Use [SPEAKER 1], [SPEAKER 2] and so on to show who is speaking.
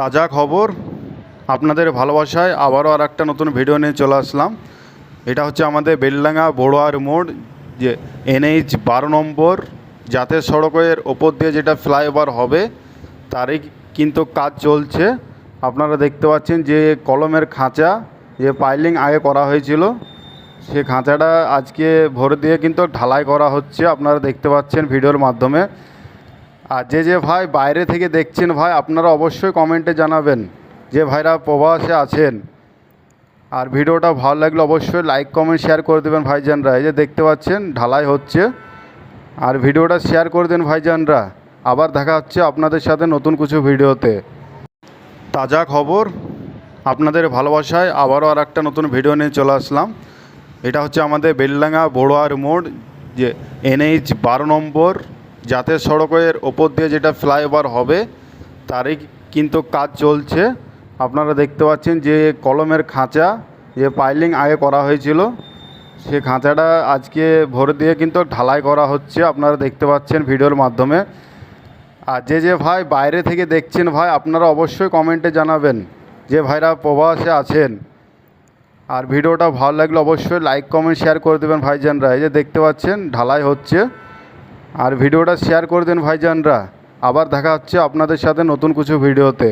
[SPEAKER 1] তাজা খবর আপনাদের ভালোবাসায় আবারও আর একটা নতুন ভিডিও নিয়ে চলে আসলাম। এটা হচ্ছে আমাদের বেলডাঙ্গা বড়ুয়ার মোড়, যে NH 12 নম্বর জাতীয় সড়কের ওপর দিয়ে যেটা ফ্লাইওভার হবে তারই কিন্তু কাজ চলছে। আপনারা দেখতে পাচ্ছেন যে কলমের খাঁচা, যে পাইলিং আগে করা হয়েছিল, সে খাঁচাটা আজকে ভোর দিয়ে কিন্তু ঢালাই করা হচ্ছে। আপনারা দেখতে পাচ্ছেন ভিডিওর মাধ্যমে। আর যে ভাই বাইরে থেকে দেখছেন ভাই, আপনারা অবশ্যই কমেন্টে জানাবেন যে ভাইরা প্রবাসে আছেন। আর ভিডিওটা ভালো লাগলে অবশ্যই লাইক কমেন্ট শেয়ার করে দেবেন ভাইজানরা। এই যে দেখতে পাচ্ছেন ঢালাই হচ্ছে, আর ভিডিওটা শেয়ার করে দেন ভাইজানরা। আবার দেখা হচ্ছে আপনাদের সাথে নতুন কিছু ভিডিওতে। তাজা খবর আপনাদের ভালোবাসায় আবারও আর একটা নতুন ভিডিও নিয়ে চলে আসলাম। এটা হচ্ছে আমাদের বেলডাঙ্গা বড়ুয়ার মোড়, যে NH 12 নম্বর জাতীয় সড়কের ওপর দিয়ে যেটা ফ্লাইওভার হবে তারই কিন্তু কাজ চলছে। আপনারা দেখতে পাচ্ছেন যে কলমের খাঁচা, যে পাইলিং আগে করা হয়েছিল, সে খাঁচাটা আজকে ভোর দিয়ে কিন্তু ঢালাই করা হচ্ছে। আপনারা দেখতে পাচ্ছেন ভিডিওর মাধ্যমে। আর যে ভাই বাইরে থেকে দেখছেন ভাই, আপনারা অবশ্যই কমেন্টে জানাবেন যে ভাইরা প্রবাসে আছেন। আর ভিডিওটা ভালো লাগলে অবশ্যই লাইক কমেন্ট শেয়ার করে দেবেন ভাইজানরা। এই যে দেখতে পাচ্ছেন ঢালাই হচ্ছে, আর ভিডিওটা শেয়ার করে দেন ভাইজানরা। আবার দেখা হচ্ছে আপনাদের সাথে নতুন কিছু ভিডিওতে।